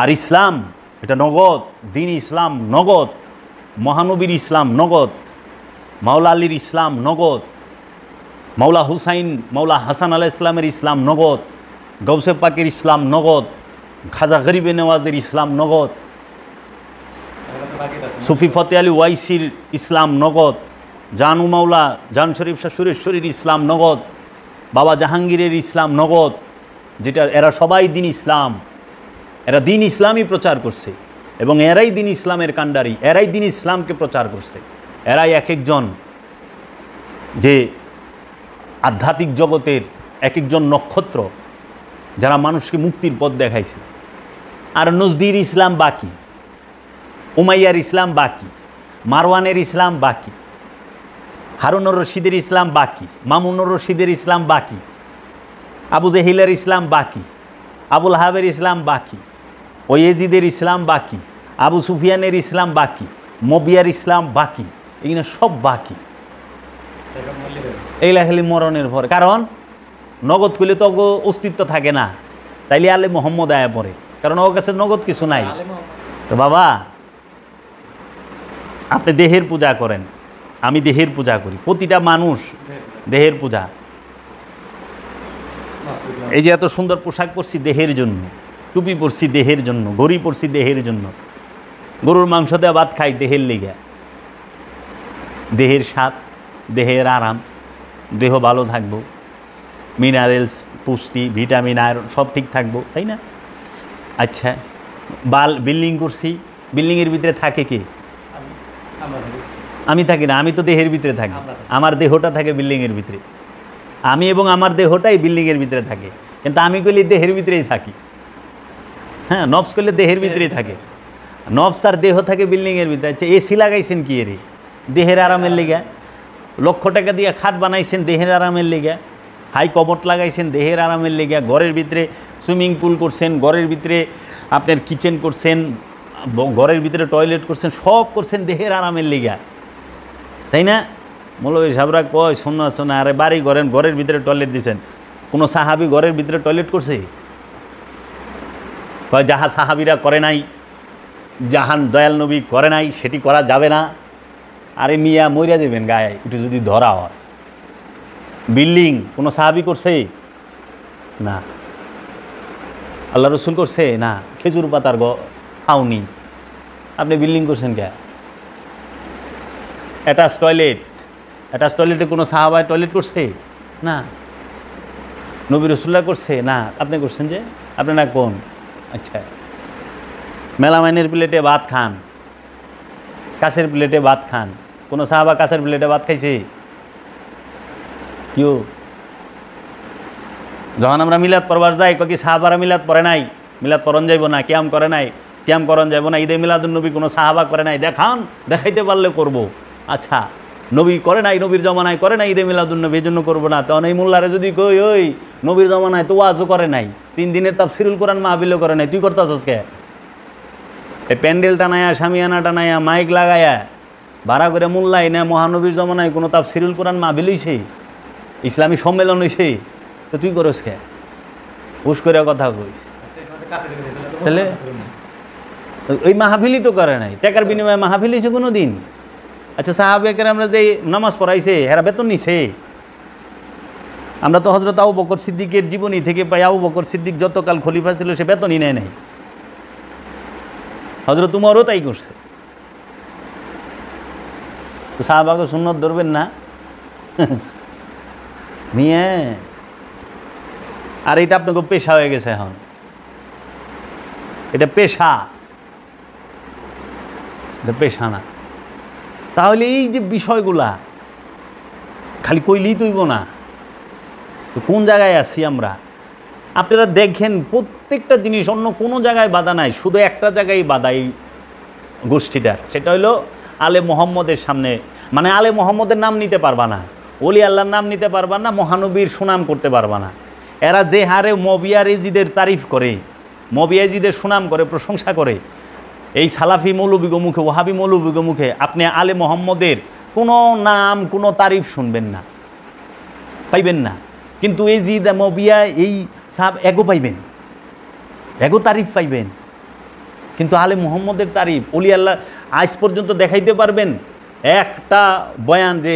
আর ইসলাম এটা নগদ, দিন ইসলাম নগদ, মহানবীর ইসলাম নগদ, মাওলা আলীর ইসলাম নগদ, মাওলা হুসাইন মাওলা হাসান আলাহ ইসলামের ইসলাম নগদ, গৌসে পাকের ইসলাম নগদ, খাজা গরিবে নেওয়াজের ইসলাম নগদ, সুফি ফতে আলী ওয়াইসির ইসলাম নগদ, জানু মাওলা জান শরীফ শাহ সুরেশ্বরীর ইসলাম নগদ, বাবা জাহাঙ্গীরের ইসলাম নগদ, যেটা এরা সবাই দিন ইসলাম, এরা দিন ইসলামই প্রচার করছে এবং এরাই দিন ইসলামের কাণ্ডারি, এরাই দিন ইসলামকে প্রচার করছে, এরাই এক একজন যে আধ্যাত্মিক জগতের এক একজন নক্ষত্র যারা মানুষকে মুক্তির পথ দেখাইছে। আর নজদির ইসলাম বাকি, উমাইয়ার ইসলাম বাকি, মারওয়ানের ইসলাম বাকি, হারুনুর রশিদের ইসলাম বাকি, মামুনুর রশিদের ইসলাম বাকি, আবু জেহিলের ইসলাম বাকি, আবুল হাবের ইসলাম বাকি, ওয়েজিদের ইসলাম বাকি, আবু সুফিয়ানের ইসলাম বাকি, মবিয়ার ইসলাম বাকি, এগুলো সব বাকি। এইলা খালি মরণের পরে, কারণ নগদ করলে তো অস্তিত্ব থাকে না, তাইলে আলে মোহাম্মদ আয়া পড়ে, কারণ ওর কাছে নগদ কিছু নাই। তো বাবা আপনি দেহের পূজা করেন, আমি দেহের পূজা করি, প্রতিটা মানুষ দেহের পূজা। এই যে এত সুন্দর পোশাক পরছি দেহের জন্য, টুপি পরছি দেহের জন্য, ঘড়ি পরছি দেহের জন্য, গরুর মাংস দেওয়া ভাত খাই দেহের লেগে, দেহের স্বাদ, দেহের আরাম, দেহ ভালো থাকবো, মিনারেলস পুষ্টি ভিটামিন আয়রন সব ঠিক থাকবো, তাই না? আচ্ছা বিল্ডিং করছি, বিল্ডিংয়ের ভিতরে থাকে কে? আমি থাকি না, আমি তো দেহের ভিতরে থাকি, আমার দেহটা থাকে বিল্ডিংয়ের ভিতরে, আমি এবং আমার দেহটাই বিল্ডিংয়ের ভিতরে থাকে, কিন্তু আমি করলে দেহের ভিতরেই থাকি। হ্যাঁ, নফস করলে দেহের ভিতরেই থাকে, নফস আর দেহ থাকে বিল্ডিংয়ের ভিতরে। আচ্ছা এসি লাগাইছেন কি এর? দেহের আরামের লেগে। লক্ষ টাকা দিয়ে খাট বানাইছেন দেহের আরামের লেগে, হাই কমোড লাগাইছেন দেহের আরামের লেগে, ঘরের ভিতরে সুইমিং পুল করছেন, ঘরের ভিতরে আপনার কিচেন করছেন, ঘরের ভিতরে টয়লেট করছেন, সব করছেন দেহের আরামের লেগে, তাই না? মৌলভী সাহেবরা কয় শোনা শোনা, আরে বাড়ি ঘরেন ঘরের ভিতরে টয়লেট দিয়েছেন, কোনো সাহাবি ঘরের ভিতরে টয়লেট করছে? কয় যাহা সাহাবিরা করে নাই, জাহান দয়াল নবী করে নাই, সেটি করা যাবে না। আরে মিয়া মরিয়া যাবেন গায়ে একটু যদি ধরা হয়। বিল্ডিং কোনো সাহাবি করছে? না। আল্লাহ রসুল করছে? না। খেজুর পাতার ছাউনি, আপনি বিল্ডিং করছেন কে? অ্যাটাচ টয়লেট, অ্যাটাচ টয়লেটে কোনো সাহাবায় টয়লেট করছে? না। নবী রসুল্লাহ করছে? না। আপনি করছেন যে? আপনি না কোন? আচ্ছা, মেলামাইনের প্লেটে ভাত খান, কাছের প্লেটে ভাত খান, কোনো সাহাবা কাছের প্লেটে ভাত খাইছে? কেউ? যখন আমরা মিলাদ পড়বার যাই কি সাহাবারা মিলাদ পড়ে নাই? মিলাদ পড়ন যাইব না, কিয়াম করে নাই, কিয়াম করন যাইব না, ঈদে মিলাদুন্নবী কোনো সাহাবা করে নাই? দেখান, দেখাইতে পারলে করব। আচ্ছা নবী করে নাই, নবীর জমানায় করে নাই ঈদে মিলাদুন্নবী, এই জন্য করবো না। তখন এই মোল্লারে যদি কই ওই নবীর জমানায় তো ওয়াজও করে নাই, 3 দিনের তাফসিরুল কোরআন মাহফিলও করে নাই, তুই করতেছস কে? এই প্যান্ডেল টানায়া, শামিয়ানা টানায়া, মাইক লাগায়া ভাড়া করে মোল্লাই না, মহানবীর জমানায় কোনো তাফসিরুল কোরআন মাহফিল হইছে, ইসলামী সম্মেলন হইছে, তো তুই করস কে? হুশ করে কথা কইস। তাহলে ওই মাহফিলই তো করে নাই, টাকার বিনিময়ে মাহফিল হয়েছে কোনো দিন? আচ্ছা সাহাবায়ে আমরা যে নামাজ পড়াইছে হেরা বেতন নিছে? আমরা তো হযরত আবু বকর সিদ্দিকের জীবনী থেকে পাই, আবু বকর সিদ্দিক যতকাল খলিফা ছিল সে বেতনই নেয় নাই। হযরত উমরও তাই করছে। তো সাহাবাকে সুন্নত ধরবেন না নিয়ে? আর এটা আপনাকে পেশা হয়ে গেছে এখন, এটা পেশা, এটা পেশা না। তাহলে এই যে বিষয়গুলা খালি কইলেই তৈব না, তো কোন জায়গায় আছি আমরা? আপনারা দেখেন প্রত্যেকটা জিনিস, অন্য কোনো জায়গায় বাধা নাই, শুধু একটা জায়গায় বাধা এই গোষ্ঠীটার, সেটা হলো আলে মোহাম্মদের সামনে, মানে আলে মোহাম্মদের নাম নিতে পারবা না, ওলি আল্লাহর নাম নিতে পারবা না, মহানবীর সুনাম করতে পারবা না। এরা যে হারে মবিয়াজিদের তারিফ করে, মবিয়াজিদের সুনাম করে, প্রশংসা করে, এই সালাফি মৌলবীগ মুখে, ওহাবি মৌলবীগ মুখে আপনি আলে মোহাম্মদের কোনো নাম, কোনো তারিফ শুনবেন না, পাইবেন না। কিন্তু এই জিদ মবিয়া এই সাহাব এগো পাইবেন, এগো তারিফ পাইবেন। কিন্তু আলে মুহাম্মদের তারিফ অলি আল্লাহ আজ পর্যন্ত দেখাইতে পারবেন একটা বয়ান যে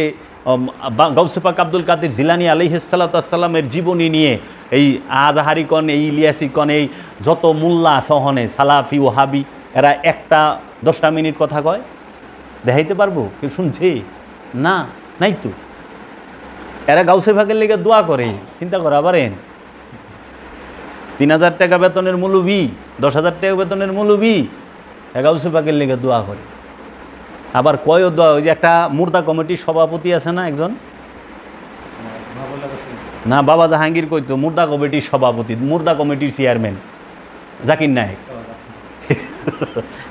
গাউসে পাক আব্দুল কাদের জিলানী আলাইহিস সালাতু ওয়াস সালামের জীবনী নিয়ে এই আজহারি কন, এই ইলিয়াসি কন, এই যত মোল্লা সহনে সালাফি ওহাবি এরা একটা 10টা মিনিট কথা কয়? দেখাইতে পারবো? কেউ শুনছে? না, নাই তো। এরা গাউসে পাকের লেগে দোয়া করে, চিন্তা করা পারেন? 3000 টাকা বেতনের মৌলবি, 10,000 টাকা বেতনের মৌলবি গাউসে পাকের লেগে দোয়া করে। আবার কয়ও দোয়া, ওই যে একটা মুর্দা কমিটির সভাপতি আছে না একজন, না বাবা জাহাঙ্গীর কইতো মুর্দা কমিটির সভাপতি, মুর্দা কমিটির চেয়ারম্যান জাকির নায়েক।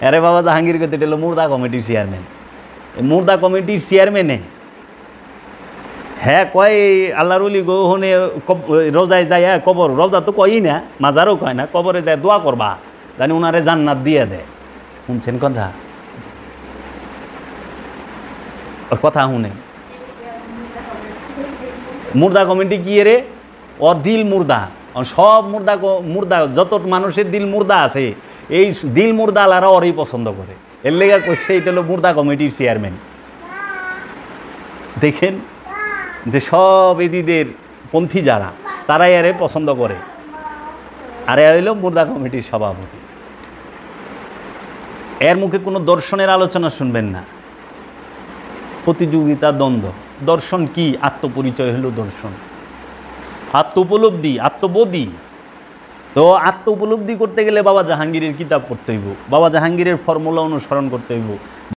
আরে বাবা জাহাঙ্গীর কইতো এটা হলো মুর্দা কমিটির চেয়ারম্যান। মুর্দা কমিটির চেয়ারম্যানে হ্যাঁ কয় আল্লাহর ওলি গোহনে রোজায় যায়, কবর রোজা তো কয়ই না, মাজারও কয় না, কবরে যায় দোয়া করবা জানি ওনারে জান্নাত দিয়ে দেয়। শুনছেন কথা? কথা শুনে মুর্দা কমিটি কি রে? ওর দিল মুর্দা, সব মুর্দা যত মানুষের দিল মুর্দা আছে, এই দিল মুর্দা আলারা ওরই পছন্দ করে। এর লেগা কইছে এটা হলো মুর্দা কমিটির চেয়ারম্যান। দেখেন যে সব এজিদের পন্থী যারা, তারাই আরে পছন্দ করে, আরে হইল মুর্দা কমিটির সভাপতি। এর মুখে কোনো দর্শনের আলোচনা শুনবেন না, প্রতিযোগিতা, দ্বন্দ্ব। দর্শন কি? আত্মপরিচয় হলো দর্শন, আত্ম উপলব্ধি, আত্মবোধি। তো আত্ম উপলব্ধি করতে গেলে বাবা জাহাঙ্গীরের কিতাব পড়তে হইব, বাবা জাহাঙ্গীরের ফর্মুলা অনুসরণ করতে হইব।